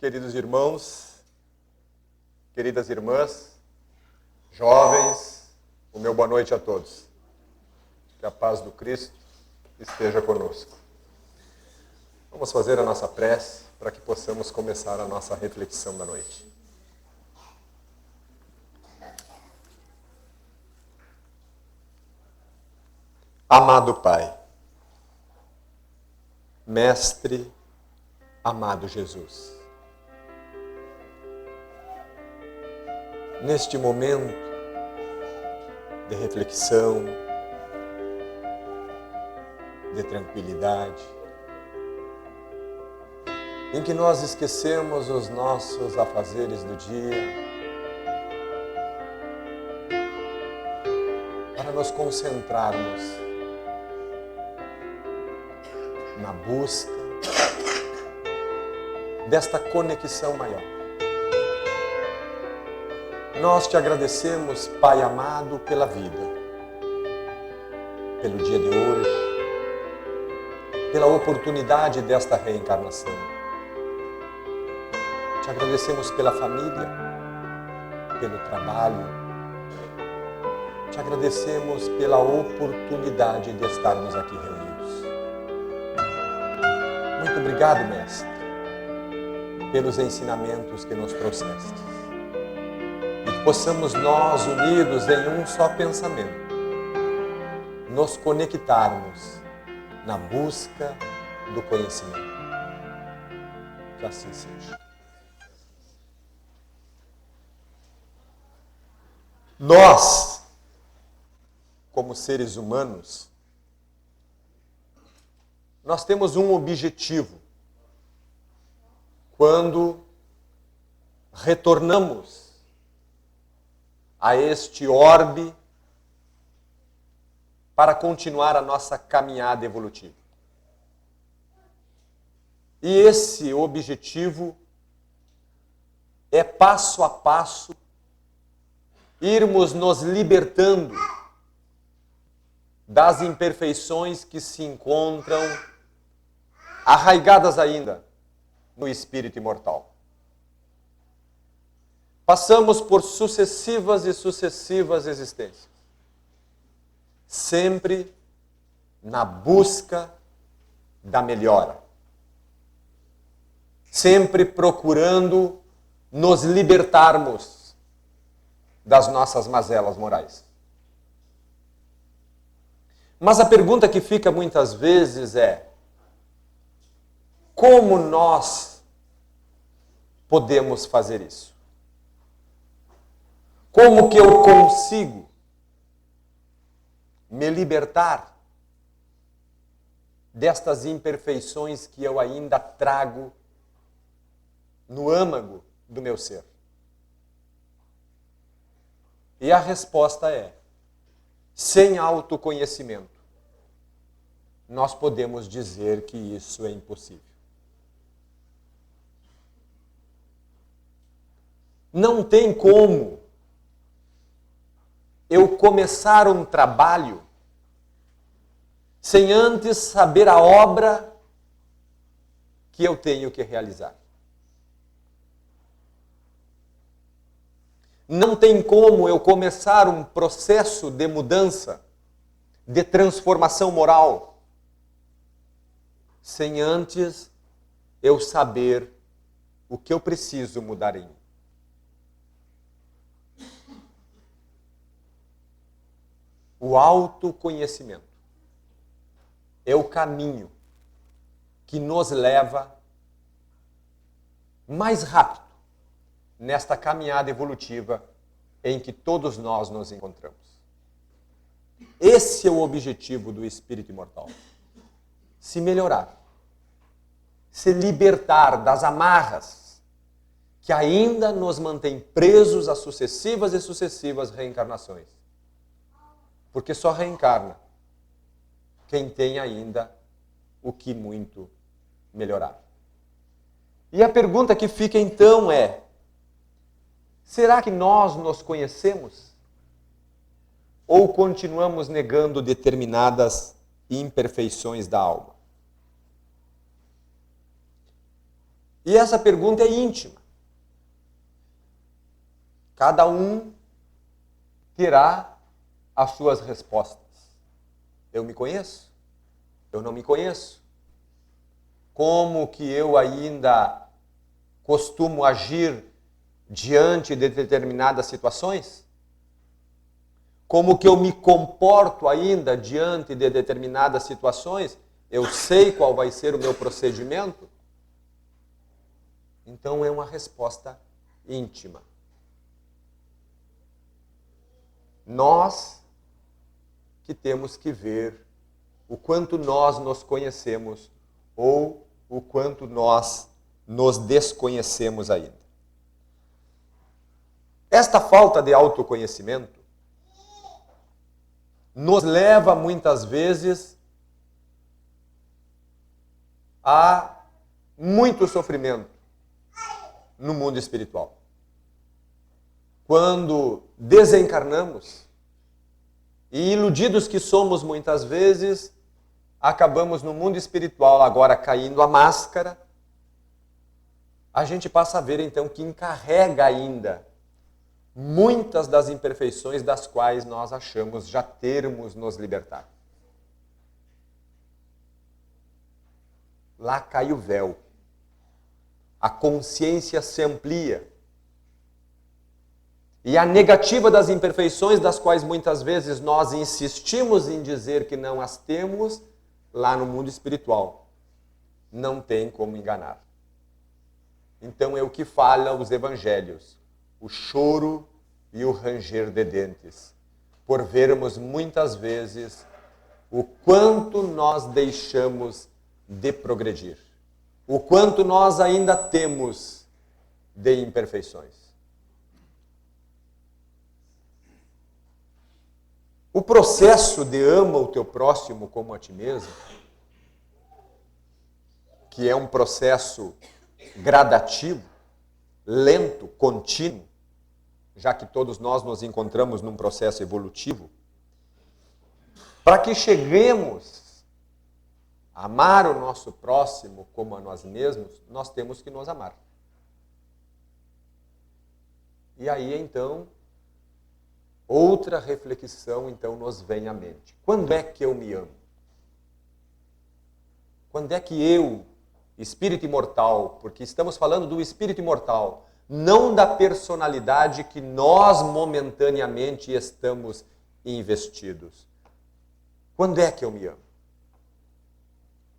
queridos irmãos, queridas irmãs, jovens, o meu boa noite a todos. Que a paz do Cristo esteja conosco. Vamos fazer a nossa prece para que possamos começar a nossa reflexão da noite. Amado Pai, Mestre, amado Jesus, neste momento de reflexão, de tranquilidade, em que nós esquecemos os nossos afazeres do dia, para nos concentrarmos na busca desta conexão maior. Nós te agradecemos, Pai amado, pela vida, pelo dia de hoje, pela oportunidade desta reencarnação. Te agradecemos pela família, pelo trabalho. Te agradecemos pela oportunidade de estarmos aqui reunidos. Muito obrigado, Mestre, pelos ensinamentos que nos trouxeste. E que possamos nós, unidos em um só pensamento, nos conectarmos na busca do conhecimento. Que assim seja. Nós, como seres humanos, nós temos um objetivo quando retornamos a este orbe para continuar a nossa caminhada evolutiva. E esse objetivo é passo a passo irmos nos libertando das imperfeições que se encontram arraigadas ainda no espírito imortal. Passamos por sucessivas e sucessivas existências, sempre na busca da melhora, sempre procurando nos libertarmos das nossas mazelas morais. Mas a pergunta que fica muitas vezes é: como nós podemos fazer isso? Como que eu consigo me libertar destas imperfeições que eu ainda trago no âmago do meu ser? E a resposta é: sem autoconhecimento, nós podemos dizer que isso é impossível. Não tem como eu começar um trabalho sem antes saber a obra que eu tenho que realizar. Não tem como eu começar um processo de mudança, de transformação moral, sem antes eu saber o que eu preciso mudar em mim. O autoconhecimento é o caminho que nos leva mais rápido nesta caminhada evolutiva em que todos nós nos encontramos. Esse é o objetivo do espírito imortal. Se melhorar, se libertar das amarras que ainda nos mantêm presos a sucessivas e sucessivas reencarnações. Porque só reencarna quem tem ainda o que muito melhorar. E a pergunta que fica então é: será que nós nos conhecemos? Ou continuamos negando determinadas imperfeições da alma? E essa pergunta é íntima. Cada um terá as suas respostas. Eu me conheço? Eu não me conheço? Como que eu ainda costumo agir diante de determinadas situações? Como que eu me comporto ainda diante de determinadas situações? Eu sei qual vai ser o meu procedimento? Então é uma resposta íntima. Nós que temos que ver o quanto nós nos conhecemos ou o quanto nós nos desconhecemos ainda. Esta falta de autoconhecimento nos leva muitas vezes a muito sofrimento no mundo espiritual. Quando desencarnamos, e iludidos que somos muitas vezes, acabamos no mundo espiritual agora caindo a máscara, a gente passa a ver então que encarrega ainda muitas das imperfeições das quais nós achamos já termos nos libertado. Lá cai o véu. A consciência se amplia. E a negativa das imperfeições, das quais muitas vezes nós insistimos em dizer que não as temos, lá no mundo espiritual, não tem como enganar. Então é o que falam os evangelhos, o choro e o ranger de dentes, por vermos muitas vezes o quanto nós deixamos de progredir, o quanto nós ainda temos de imperfeições. O processo de ama o teu próximo como a ti mesmo, que é um processo gradativo, lento, contínuo, já que todos nós nos encontramos num processo evolutivo, para que cheguemos a amar o nosso próximo como a nós mesmos, nós temos que nos amar. E aí, então, outra reflexão, então, nos vem à mente. Quando é que eu me amo? Quando é que eu, espírito imortal, porque estamos falando do espírito imortal, não da personalidade que nós momentaneamente estamos investidos. Quando é que eu me amo?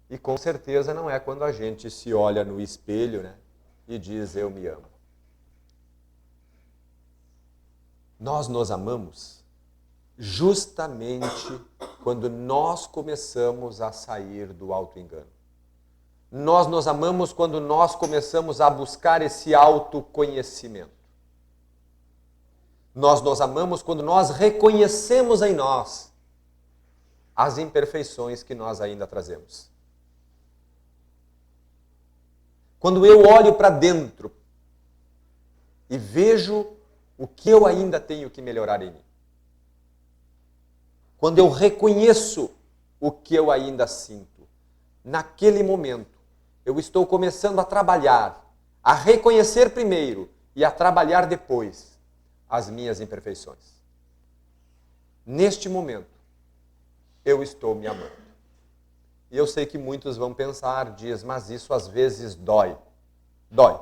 E com certeza não é quando a gente se olha no espelho, né, e diz eu me amo. Nós nos amamos justamente quando nós começamos a sair do auto-engano. Nós nos amamos quando nós começamos a buscar esse autoconhecimento. Nós nos amamos quando nós reconhecemos em nós as imperfeições que nós ainda trazemos. Quando eu olho para dentro e vejo o que eu ainda tenho que melhorar em mim. Quando eu reconheço o que eu ainda sinto, naquele momento, eu estou começando a trabalhar, a reconhecer primeiro e a trabalhar depois as minhas imperfeições. Neste momento, eu estou me amando. E eu sei que muitos vão pensar, diz, mas isso às vezes dói. Dói.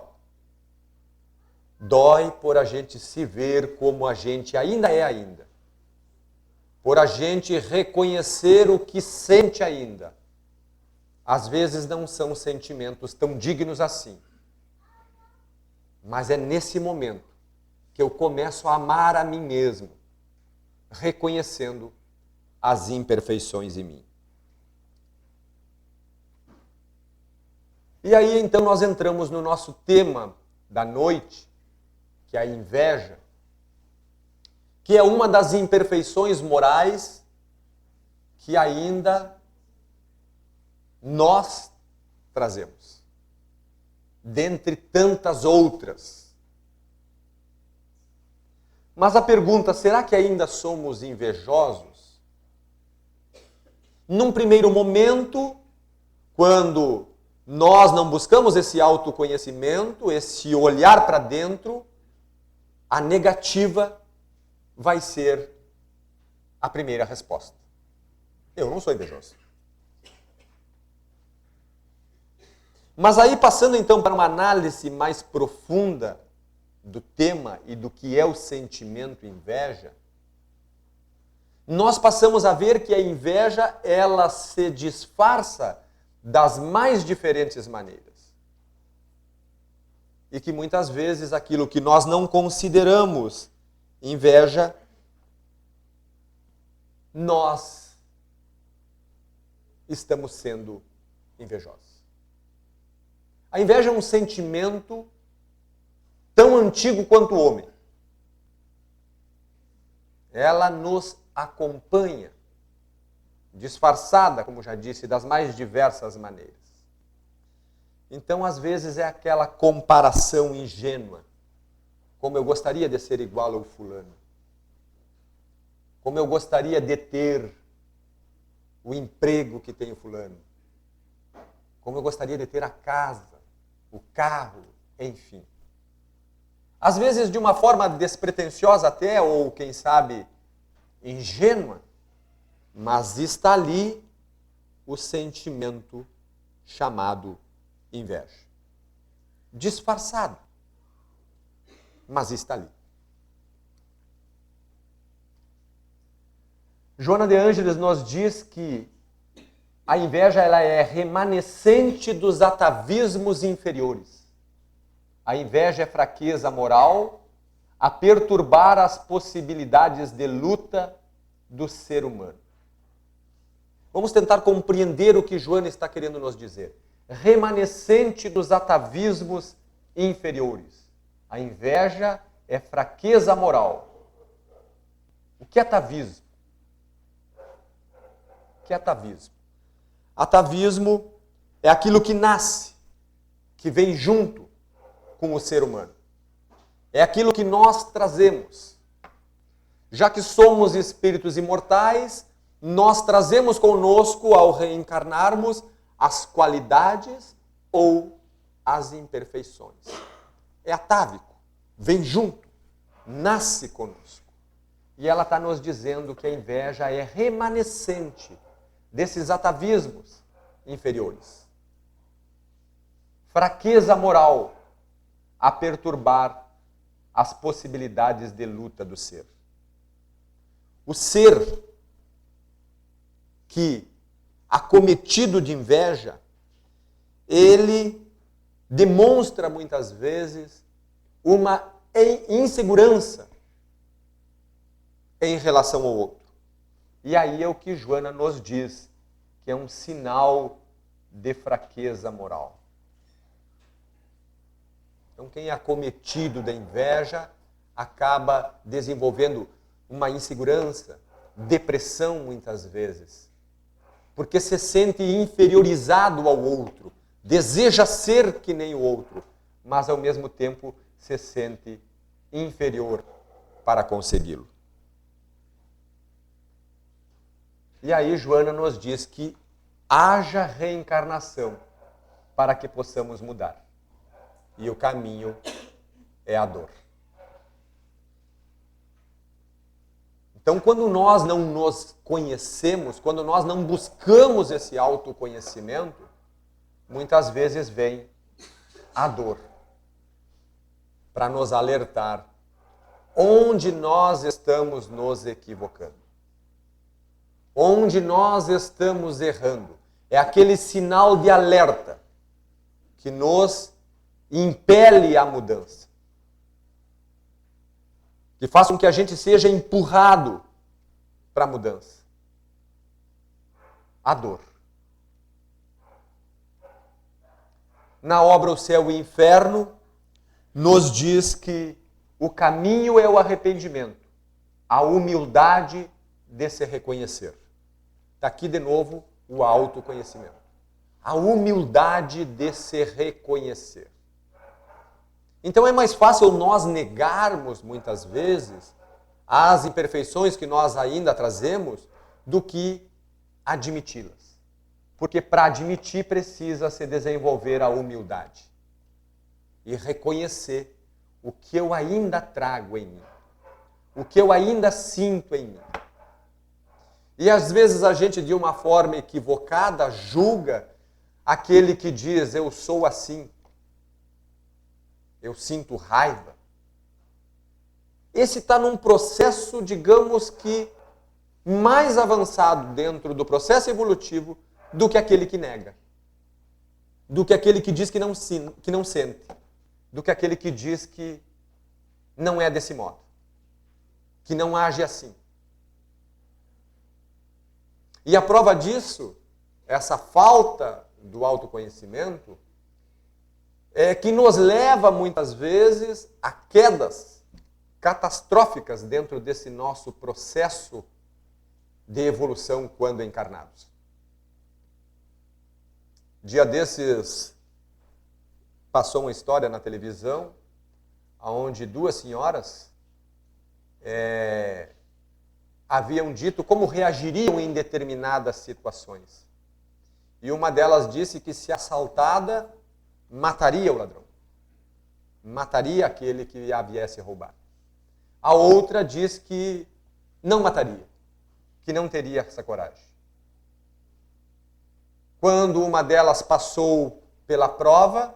Dói por a gente se ver como a gente ainda é ainda. Por a gente reconhecer o que sente ainda. Às vezes não são sentimentos tão dignos assim. Mas é nesse momento que eu começo a amar a mim mesmo, reconhecendo as imperfeições em mim. E aí então nós entramos no nosso tema da noite, que é a inveja, que é uma das imperfeições morais que ainda nós trazemos, dentre tantas outras. Mas a pergunta, será que ainda somos invejosos? Num primeiro momento, quando nós não buscamos esse autoconhecimento, esse olhar para dentro, a negativa vai ser a primeira resposta. Eu não sou invejoso. Mas aí, passando então para uma análise mais profunda do tema e do que é o sentimento inveja, nós passamos a ver que a inveja, ela se disfarça das mais diferentes maneiras. E que muitas vezes aquilo que nós não consideramos inveja, nós estamos sendo invejosos. A inveja é um sentimento tão antigo quanto o homem. Ela nos acompanha, disfarçada, como já disse, das mais diversas maneiras. Então, às vezes, é aquela comparação ingênua. Como eu gostaria de ser igual ao fulano. Como eu gostaria de ter o emprego que tem o fulano. Como eu gostaria de ter a casa, o carro, enfim. Às vezes de uma forma despretensiosa até, ou quem sabe ingênua, mas está ali o sentimento chamado inveja. Disfarçado, mas está ali. Joana de Ângeles nos diz que a inveja ela é remanescente dos atavismos inferiores. A inveja é fraqueza moral a perturbar as possibilidades de luta do ser humano. Vamos tentar compreender o que Joana está querendo nos dizer. Remanescente dos atavismos inferiores. A inveja é fraqueza moral. O que é atavismo? O que é atavismo? Atavismo é aquilo que nasce, que vem junto com o ser humano. É aquilo que nós trazemos. Já que somos espíritos imortais, nós trazemos conosco, ao reencarnarmos, as qualidades ou as imperfeições. É atávico, vem junto, nasce conosco. E ela está nos dizendo que a inveja é remanescente desses atavismos inferiores. Fraqueza moral a perturbar as possibilidades de luta do ser. O ser que, acometido de inveja, ele demonstra muitas vezes uma insegurança em relação ao outro. E aí é o que Joana nos diz, que é um sinal de fraqueza moral. Então, quem é acometido da inveja acaba desenvolvendo uma insegurança, depressão muitas vezes, porque se sente inferiorizado ao outro, deseja ser que nem o outro, mas ao mesmo tempo se sente inferior para consegui-lo. E aí Joana nos diz que haja reencarnação para que possamos mudar. E o caminho é a dor. Então, quando nós não nos conhecemos, quando nós não buscamos esse autoconhecimento, muitas vezes vem a dor para nos alertar onde nós estamos nos equivocando. Onde nós estamos errando. É aquele sinal de alerta que nos impele à mudança. Que faz com que a gente seja empurrado para a mudança. A dor. Na obra O Céu e o Inferno, nos diz que o caminho é o arrependimento, a humildade de se reconhecer. Está aqui de novo o autoconhecimento. A humildade de se reconhecer. Então é mais fácil nós negarmos, muitas vezes, as imperfeições que nós ainda trazemos, do que admiti-las. Porque para admitir precisa se desenvolver a humildade e reconhecer o que eu ainda trago em mim, o que eu ainda sinto em mim. E às vezes a gente, de uma forma equivocada, julga aquele que diz: eu sou assim, eu sinto raiva. Esse está num processo, digamos que, mais avançado dentro do processo evolutivo do que aquele que nega, do que aquele que diz que não sente, do que aquele que diz que não é desse modo, que não age assim. E a prova disso, essa falta do autoconhecimento, é que nos leva muitas vezes a quedas catastróficas dentro desse nosso processo de evolução quando encarnados. Dia desses, passou uma história na televisão, onde duas senhoras haviam dito como reagiriam em determinadas situações. E uma delas disse que, se assaltada, mataria o ladrão. Mataria aquele que a viesse roubar. A outra diz que não mataria, que não teria essa coragem. Quando uma delas passou pela prova,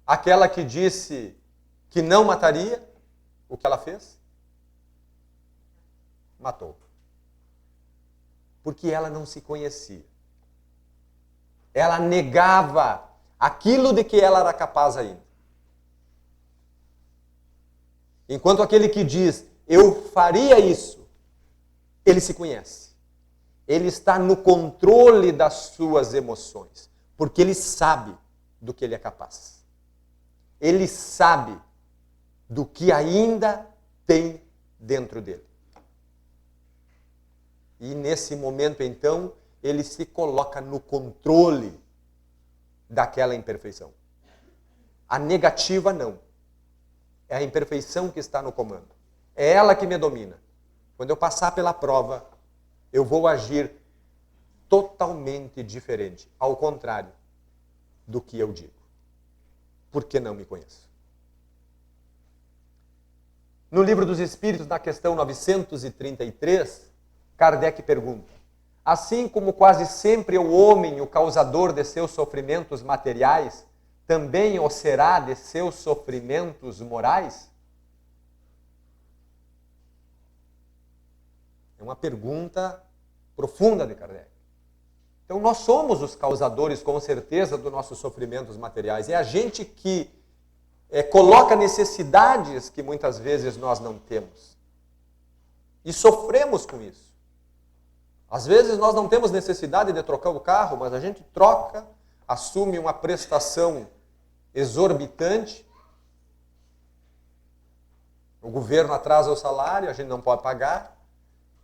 aquela que disse que não mataria, o que ela fez? Matou. Porque ela não se conhecia. Ela negava aquilo de que ela era capaz ainda. Enquanto aquele que diz, eu faria isso, ele se conhece. Ele está no controle das suas emoções, porque ele sabe do que ele é capaz. Ele sabe do que ainda tem dentro dele. E nesse momento, então, ele se coloca no controle daquela imperfeição. A negativa não. É a imperfeição que está no comando. É ela que me domina. Quando eu passar pela prova, eu vou agir totalmente diferente, ao contrário do que eu digo, porque não me conheço. No Livro dos Espíritos, na questão 933, Kardec pergunta: assim como quase sempre é o homem o causador de seus sofrimentos materiais, também o será de seus sofrimentos morais? É uma pergunta profunda de Kardec. Então nós somos os causadores, com certeza, dos nossos sofrimentos materiais. É a gente que coloca necessidades que muitas vezes nós não temos. E sofremos com isso. Às vezes nós não temos necessidade de trocar o carro, mas a gente troca, assume uma prestação exorbitante. O governo atrasa o salário, a gente não pode pagar.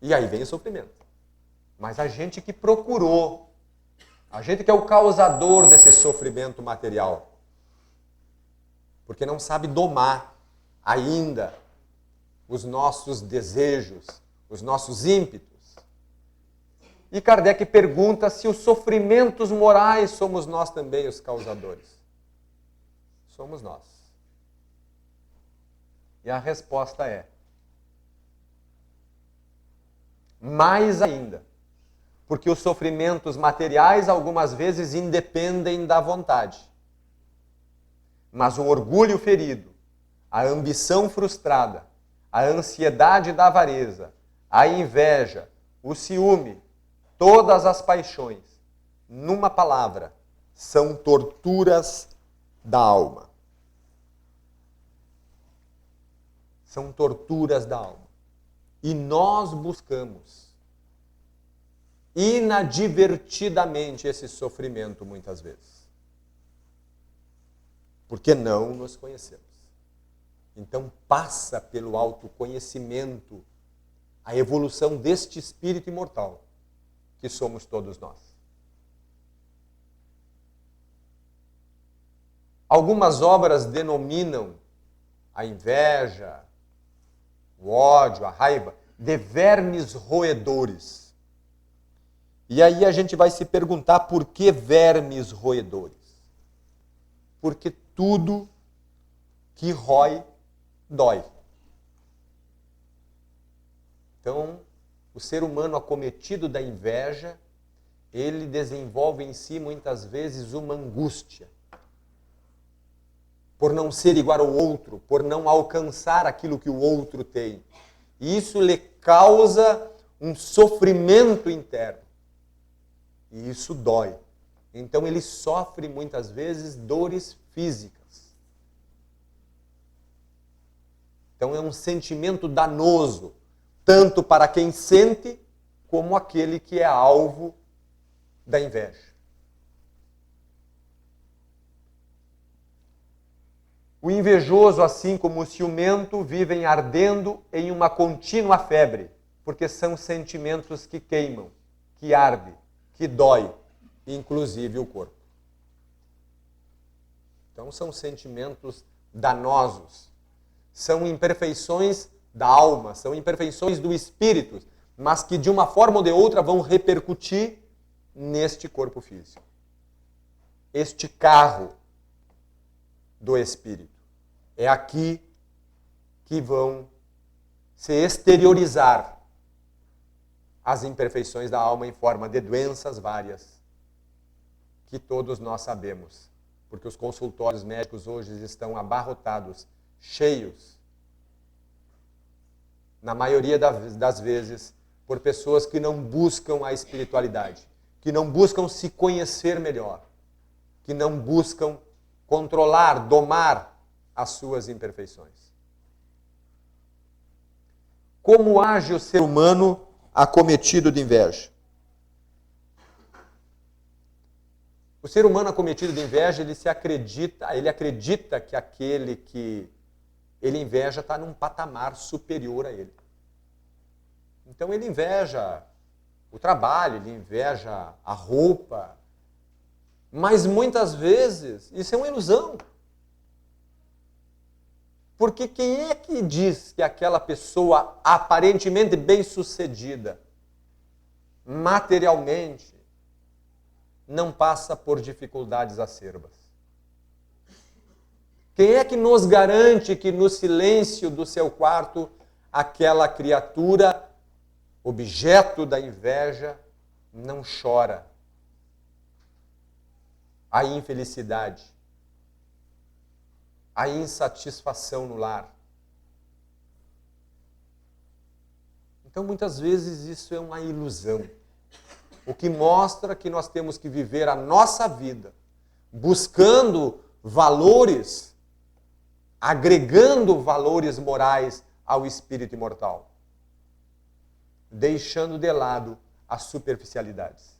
E aí vem o sofrimento. Mas a gente que procurou, a gente que é o causador desse sofrimento material, porque não sabe domar ainda os nossos desejos, os nossos ímpetos. E Kardec pergunta se os sofrimentos morais somos nós também os causadores. Somos nós. E a resposta é: mais ainda, porque os sofrimentos materiais algumas vezes independem da vontade. Mas o orgulho ferido, a ambição frustrada, a ansiedade da avareza, a inveja, o ciúme, todas as paixões, numa palavra, são torturas da alma. São torturas da alma. E nós buscamos inadvertidamente esse sofrimento muitas vezes. Porque não nos conhecemos. Então passa pelo autoconhecimento a evolução deste espírito imortal que somos todos nós. Algumas obras denominam a inveja, o ódio, a raiva, de vermes roedores. E aí a gente vai se perguntar por que vermes roedores? Porque tudo que rói, dói. Então, o ser humano acometido da inveja, ele desenvolve em si muitas vezes uma angústia. Por não ser igual ao outro, por não alcançar aquilo que o outro tem. E isso lhe causa um sofrimento interno. E isso dói. Então ele sofre muitas vezes dores físicas. Então é um sentimento danoso, tanto para quem sente, como aquele que é alvo da inveja. O invejoso, assim como o ciumento, vivem ardendo em uma contínua febre, porque são sentimentos que queimam, que ardem, que dói, inclusive o corpo. Então são sentimentos danosos, são imperfeições da alma, são imperfeições do espírito, mas que de uma forma ou de outra vão repercutir neste corpo físico. Este carro do espírito. É aqui que vão se exteriorizar as imperfeições da alma em forma de doenças várias, que todos nós sabemos, porque os consultórios médicos hoje estão abarrotados, cheios, na maioria das vezes, por pessoas que não buscam a espiritualidade, que não buscam se conhecer melhor, que não buscam controlar, domar as suas imperfeições. Como age o ser humano acometido de inveja? O ser humano acometido de inveja, ele acredita que aquele que ele inveja está num patamar superior a ele. Então ele inveja o trabalho, ele inveja a roupa, mas muitas vezes isso é uma ilusão. Porque quem é que diz que aquela pessoa aparentemente bem-sucedida, materialmente, não passa por dificuldades acerbas? Quem é que nos garante que no silêncio do seu quarto, aquela criatura, objeto da inveja, não chora a infelicidade, a insatisfação no lar? Então, muitas vezes, isso é uma ilusão. O que mostra que nós temos que viver a nossa vida buscando valores, agregando valores morais ao espírito imortal, deixando de lado as superficialidades.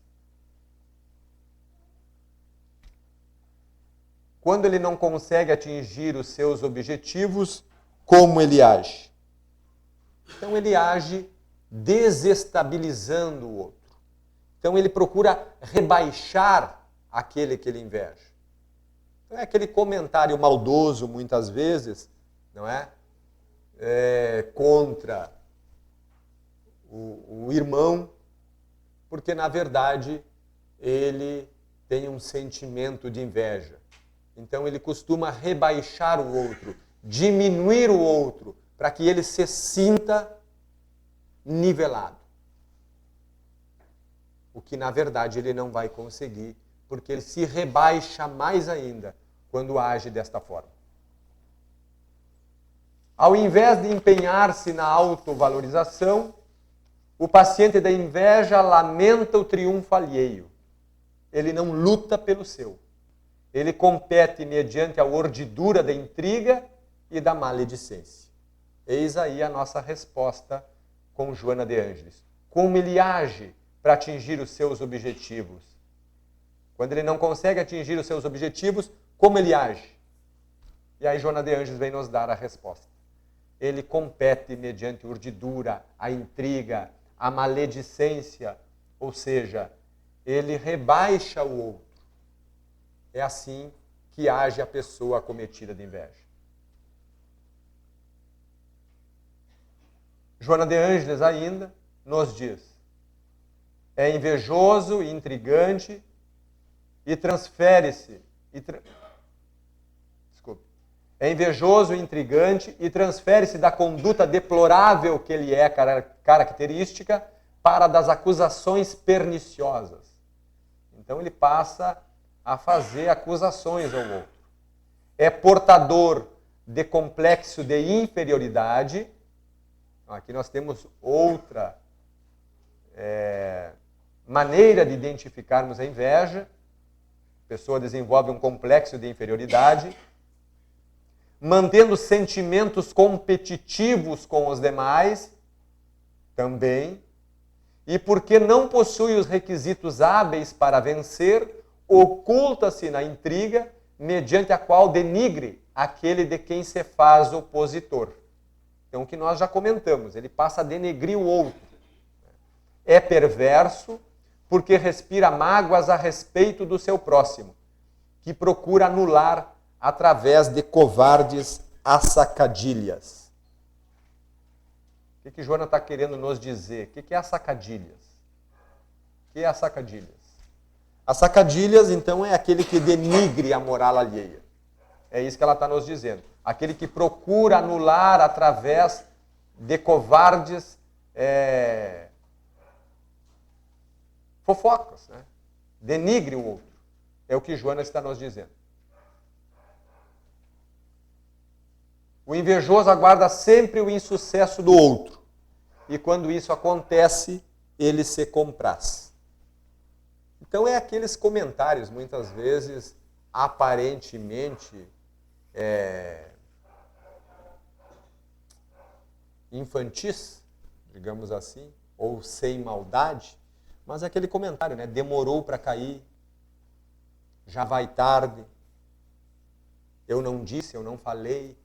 Quando ele não consegue atingir os seus objetivos, como ele age? Então ele age desestabilizando o outro. Então ele procura rebaixar aquele que ele inveja. Então é aquele comentário maldoso, muitas vezes, não é? Contra o irmão, porque na verdade ele tem um sentimento de inveja. Então ele costuma rebaixar o outro, diminuir o outro, para que ele se sinta nivelado. O que na verdade ele não vai conseguir, porque ele se rebaixa mais ainda quando age desta forma. Ao invés de empenhar-se na autovalorização, o paciente da inveja lamenta o triunfo alheio. Ele não luta pelo seu. Ele compete mediante a urdidura da intriga e da maledicência. Eis aí a nossa resposta com Joana de Ângeles. Como ele age para atingir os seus objetivos? Quando ele não consegue atingir os seus objetivos, como ele age? E aí Joana de Ângeles vem nos dar a resposta. Ele compete mediante urdidura, a intriga, a maledicência, ou seja, ele rebaixa o outro. É assim que age a pessoa acometida de inveja. Joana de Ângeles ainda nos diz: é invejoso e intrigante e transfere-se. É invejoso e intrigante e transfere-se da conduta deplorável que ele é característica para das acusações perniciosas. Então ele passa a fazer acusações ao outro. É portador de complexo de inferioridade. Aqui nós temos outra maneira de identificarmos a inveja. A pessoa desenvolve um complexo de inferioridade, mantendo sentimentos competitivos com os demais, também, e porque não possui os requisitos hábeis para vencer, oculta-se na intriga, mediante a qual denigre aquele de quem se faz opositor. Então, o que nós já comentamos, ele passa a denegrir o outro. É perverso porque respira mágoas a respeito do seu próximo, que procura anular através de covardes assacadilhas. O que Joana está querendo nos dizer? O que é assacadilhas? O que é assacadilhas? Assacadilhas, então, é aquele que denigre a moral alheia. É isso que ela está nos dizendo. Aquele que procura anular através de covardes fofocas, né? Denigre o outro. É o que Joana está nos dizendo. O invejoso aguarda sempre o insucesso do outro. E quando isso acontece, ele se compraz. Então é aqueles comentários, muitas vezes, aparentemente infantis, digamos assim, ou sem maldade, mas é aquele comentário, né? Demorou para cair, já vai tarde, eu não disse, eu não falei,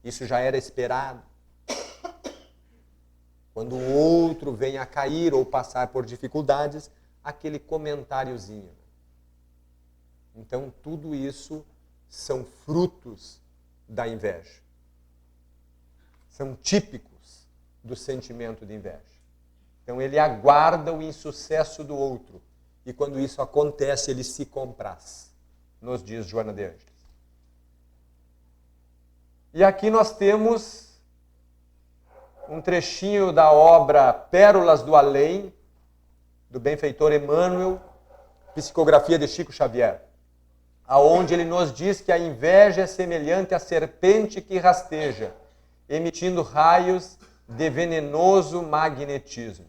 isso já era esperado. Quando o outro vem a cair ou passar por dificuldades, aquele comentáriozinho. Então, tudo isso são frutos da inveja. São típicos do sentimento de inveja. Então, ele aguarda o insucesso do outro. E quando isso acontece, ele se compraz. Nos diz Joana de Ângeles. E aqui nós temos um trechinho da obra Pérolas do Além, do benfeitor Emmanuel, psicografia de Chico Xavier, aonde ele nos diz que a inveja é semelhante à serpente que rasteja, emitindo raios de venenoso magnetismo.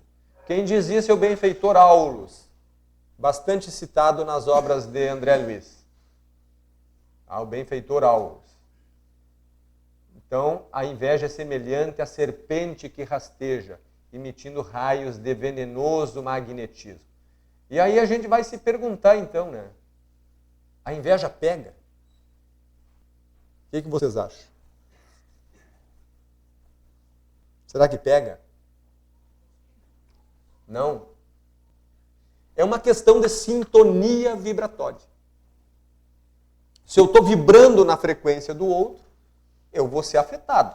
Quem diz isso é o benfeitor Aulus, bastante citado nas obras de André Luiz. O benfeitor Aulus. Então, a inveja é semelhante à serpente que rasteja, emitindo raios de venenoso magnetismo. E aí a gente vai se perguntar então, né? A inveja pega? O que vocês acham? Será que pega? Não. É uma questão de sintonia vibratória. Se eu estou vibrando na frequência do outro, eu vou ser afetado.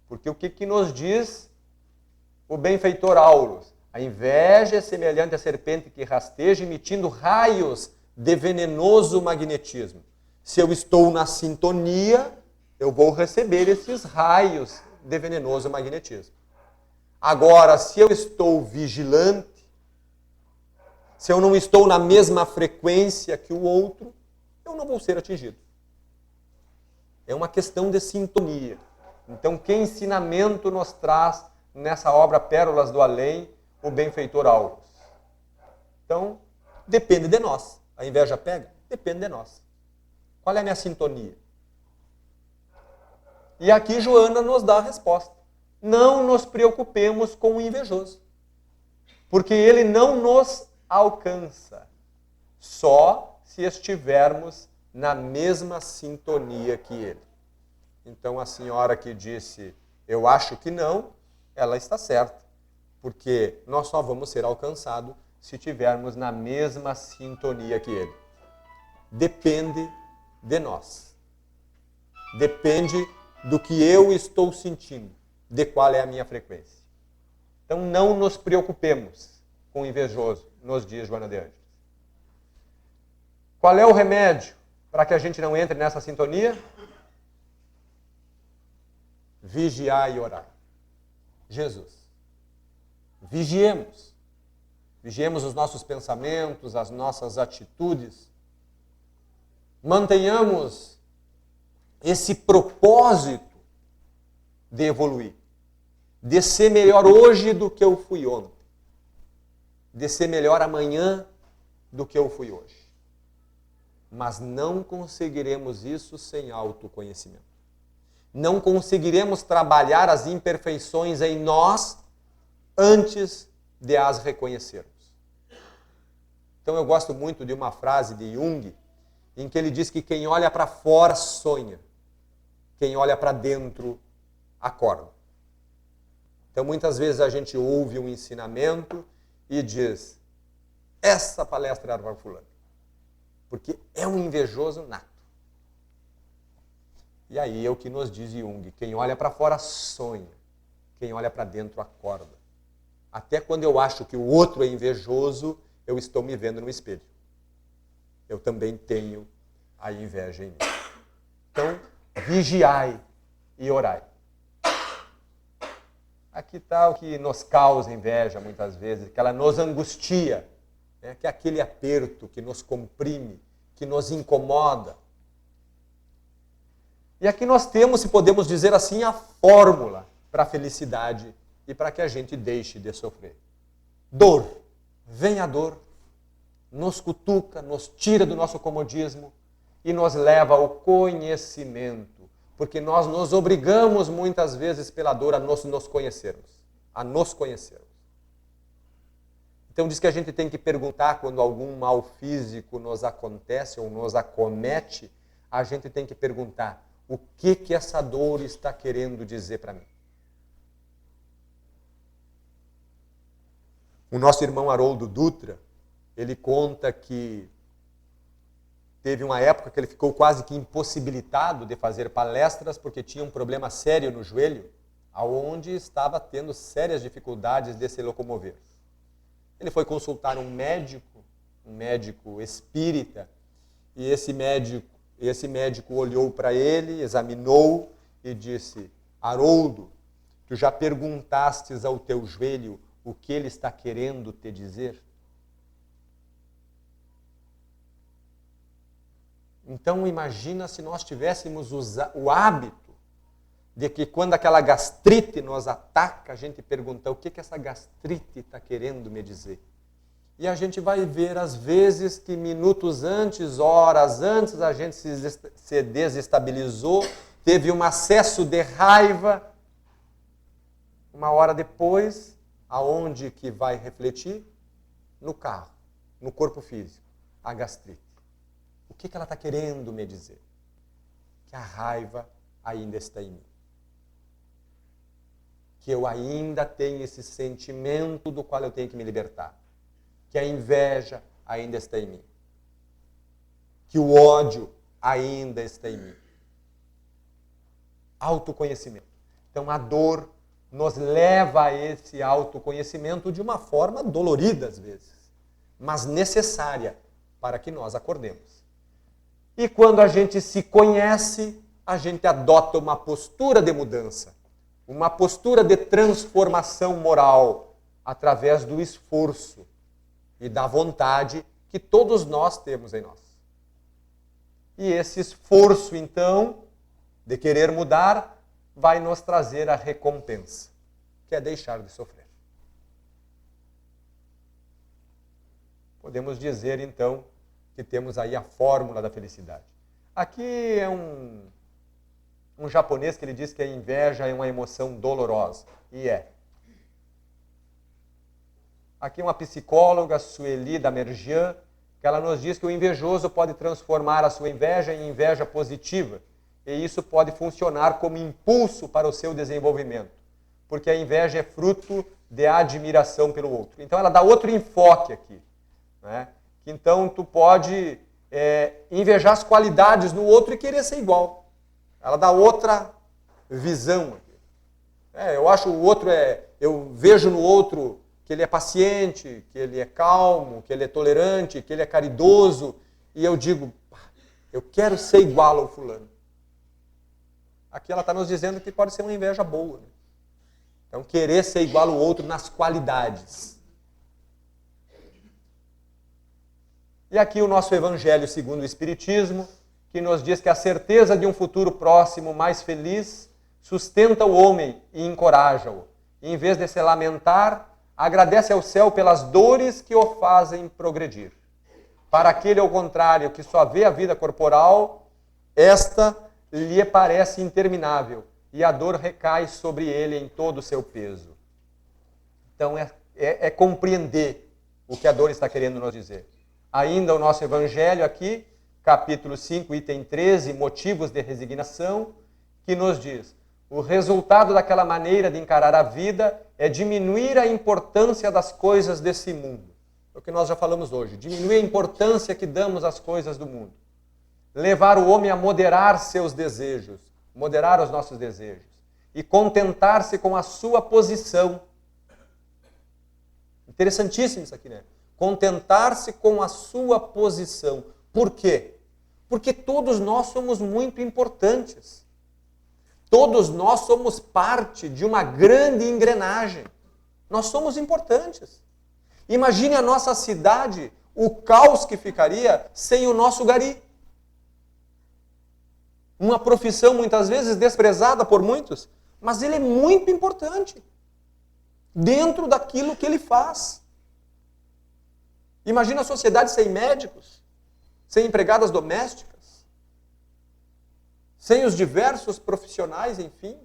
Porque o que nos diz o benfeitor Aulus? A inveja é semelhante à serpente que rasteja, emitindo raios de venenoso magnetismo. Se eu estou na sintonia, eu vou receber esses raios de venenoso magnetismo. Agora, se eu estou vigilante, se eu não estou na mesma frequência que o outro, eu não vou ser atingido. É uma questão de sintonia. Então, que ensinamento nos traz nessa obra Pérolas do Além, o benfeitor Aulus? Então, depende de nós. A inveja pega? Depende de nós. Qual é a minha sintonia? E aqui Joana nos dá a resposta. Não nos preocupemos com o invejoso. Porque ele não nos alcança. Só se estivermos na mesma sintonia que ele. Então a senhora que disse, eu acho que não, ela está certa. Porque nós só vamos ser alcançados se estivermos na mesma sintonia que ele. Depende de nós. Depende do que eu estou sentindo, de qual é a minha frequência. Então não nos preocupemos com o invejoso nos dias de Joana de Ângeles. Qual é o remédio para que a gente não entre nessa sintonia? Vigiar e orar. Jesus. Vigiemos. Vigiemos os nossos pensamentos, as nossas atitudes. Mantenhamos esse propósito de evoluir, de ser melhor hoje do que eu fui ontem, de ser melhor amanhã do que eu fui hoje. Mas não conseguiremos isso sem autoconhecimento. Não conseguiremos trabalhar as imperfeições em nós antes de as reconhecermos. Então eu gosto muito de uma frase de Jung, em que ele diz que quem olha para fora sonha, quem olha para dentro acorda. Então muitas vezes a gente ouve um ensinamento e diz, essa palestra era para fulano, porque é um invejoso nato. E aí é o que nos diz Jung, quem olha para fora sonha, quem olha para dentro acorda. Até quando eu acho que o outro é invejoso, eu estou me vendo no espelho. Eu também tenho a inveja em mim. Então, vigiai e orai. Aqui está o que nos causa inveja muitas vezes, que ela nos angustia, né? Que é aquele aperto que nos comprime, que nos incomoda. E aqui nós temos, se podemos dizer assim, a fórmula para a felicidade e para que a gente deixe de sofrer. Dor. Vem a dor, nos cutuca, nos tira do nosso comodismo e nos leva ao conhecimento. Porque nós nos obrigamos muitas vezes pela dor a nos conhecermos. A nos conhecermos. Então diz que a gente tem que perguntar quando algum mal físico nos acontece ou nos acomete, a gente tem que perguntar o que essa dor está querendo dizer para mim. O nosso irmão Haroldo Dutra, ele conta que teve uma época que ele ficou quase que impossibilitado de fazer palestras porque tinha um problema sério no joelho, aonde estava tendo sérias dificuldades de se locomover. Ele foi consultar um médico espírita, e esse médico olhou para ele, examinou e disse, Haroldo, tu já perguntastes ao teu joelho o que ele está querendo te dizer? Então imagina se nós tivéssemos o hábito de que quando aquela gastrite nos ataca, a gente pergunta o que essa gastrite está querendo me dizer. E a gente vai ver às vezes que minutos antes, horas antes, a gente se desestabilizou, teve um acesso de raiva, uma hora depois, aonde que vai refletir? No carro, no corpo físico, a gastrite. O que ela está querendo me dizer? Que a raiva ainda está em mim. Que eu ainda tenho esse sentimento do qual eu tenho que me libertar. Que a inveja ainda está em mim. Que o ódio ainda está em mim. Autoconhecimento. Então a dor nos leva a esse autoconhecimento de uma forma dolorida às vezes, mas necessária para que nós acordemos. E quando a gente se conhece, a gente adota uma postura de mudança, uma postura de transformação moral através do esforço e da vontade que todos nós temos em nós. E esse esforço, então, de querer mudar, vai nos trazer a recompensa, que é deixar de sofrer. Podemos dizer, então, que temos aí a fórmula da felicidade. Aqui é um japonês que ele diz que a inveja é uma emoção dolorosa. E é. Aqui uma psicóloga, Sueli Damerjian, que ela nos diz que o invejoso pode transformar a sua inveja em inveja positiva. E isso pode funcionar como impulso para o seu desenvolvimento. Porque a inveja é fruto de admiração pelo outro. Então ela dá outro enfoque aqui. Né? Então tu pode invejar as qualidades no outro e querer ser igual. Ela dá outra visão aqui. Eu acho o outro, eu vejo no outro que ele é paciente, que ele é calmo, que ele é tolerante, que ele é caridoso, e eu digo, eu quero ser igual ao fulano. Aqui ela está nos dizendo que pode ser uma inveja boa. Né? Então, querer ser igual ao outro nas qualidades. E aqui o nosso Evangelho segundo o Espiritismo, que nos diz que a certeza de um futuro próximo mais feliz sustenta o homem e encoraja-o. E, em vez de se lamentar, agradece ao céu pelas dores que o fazem progredir. Para aquele, ao contrário, que só vê a vida corporal, esta lhe parece interminável e a dor recai sobre ele em todo o seu peso. Então, é compreender o que a dor está querendo nos dizer. Ainda o nosso Evangelho aqui, capítulo 5, item 13, motivos de resignação, que nos diz: o resultado daquela maneira de encarar a vida é diminuir a importância das coisas desse mundo. É o que nós já falamos hoje. Diminuir a importância que damos às coisas do mundo. Levar o homem a moderar seus desejos, moderar os nossos desejos. E contentar-se com a sua posição. Interessantíssimo isso aqui, né? Contentar-se com a sua posição. Por quê? Porque todos nós somos muito importantes. Todos nós somos parte de uma grande engrenagem. Nós somos importantes. Imagine a nossa cidade, o caos que ficaria sem o nosso gari. Uma profissão muitas vezes desprezada por muitos, mas ele é muito importante dentro daquilo que ele faz. Imagina a sociedade sem médicos, sem empregadas domésticas, sem os diversos profissionais, enfim,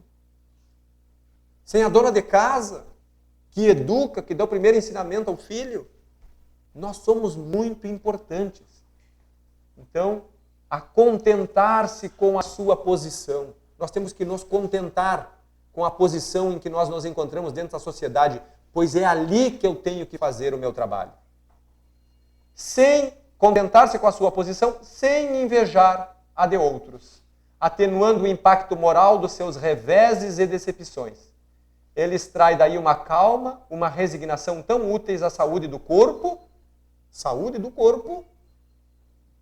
sem a dona de casa, que educa, que dá o primeiro ensinamento ao filho. Nós somos muito importantes. Então, a contentar-se com a sua posição. Nós temos que nos contentar com a posição em que nós nos encontramos dentro da sociedade, pois é ali que eu tenho que fazer o meu trabalho. Sem contentar-se com a sua posição, sem invejar a de outros, atenuando o impacto moral dos seus reveses e decepções. Ele extrai daí uma calma, uma resignação tão úteis à saúde do corpo,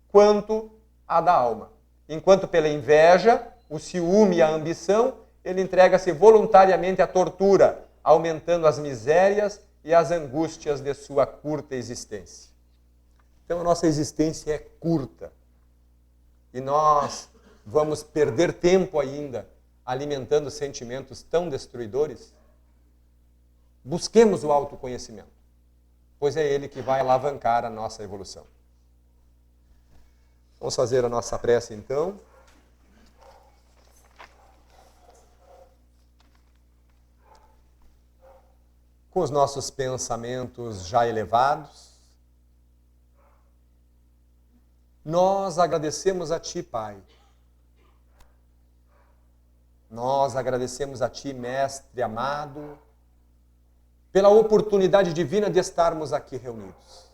quanto a da alma. Enquanto pela inveja, o ciúme e a ambição, ele entrega-se voluntariamente à tortura, aumentando as misérias e as angústias de sua curta existência. Então a nossa existência é curta. E nós vamos perder tempo ainda alimentando sentimentos tão destruidores? Busquemos o autoconhecimento, pois é ele que vai alavancar a nossa evolução. Vamos fazer a nossa prece então. Com os nossos pensamentos já elevados, nós agradecemos a Ti, Pai. Nós agradecemos a Ti, Mestre amado, pela oportunidade divina de estarmos aqui reunidos.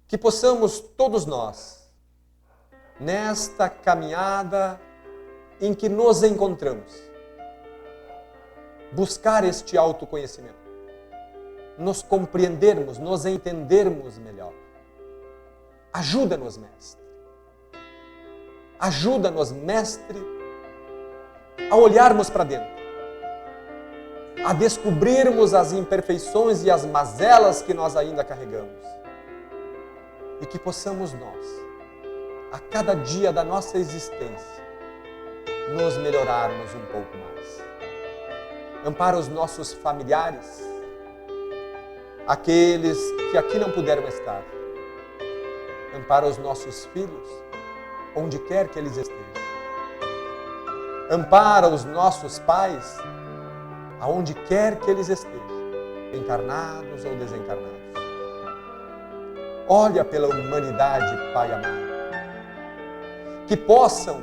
Que possamos todos nós, nesta caminhada em que nos encontramos, buscar este autoconhecimento, nos compreendermos, nos entendermos melhor. Ajuda-nos, Mestre. Ajuda-nos, Mestre, a olharmos para dentro, a descobrirmos as imperfeições e as mazelas que nós ainda carregamos. E que possamos nós, a cada dia da nossa existência, nos melhorarmos um pouco mais. Ampara os nossos familiares, aqueles que aqui não puderam estar. Ampara os nossos filhos, onde quer que eles estejam. Ampara os nossos pais, aonde quer que eles estejam, encarnados ou desencarnados. Olha pela humanidade, Pai amado. Que possam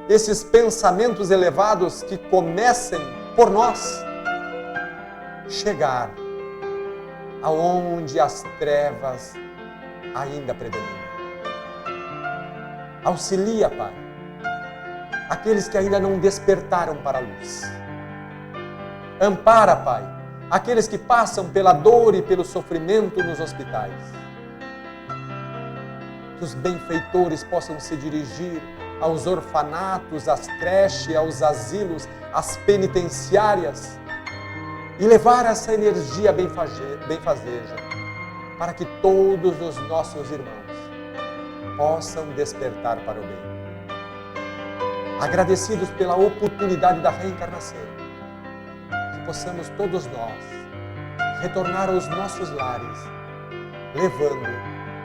esses pensamentos elevados que comecem por nós chegar aonde as trevas ainda predominam. Auxilia, Pai, aqueles que ainda não despertaram para a luz. Ampara, Pai, aqueles que passam pela dor e pelo sofrimento nos hospitais. Que os benfeitores possam se dirigir aos orfanatos, às creches, aos asilos, às penitenciárias e levar essa energia benfazeja para que todos os nossos irmãos possam despertar para o bem. Agradecidos pela oportunidade da reencarnação, que possamos todos nós retornar aos nossos lares, levando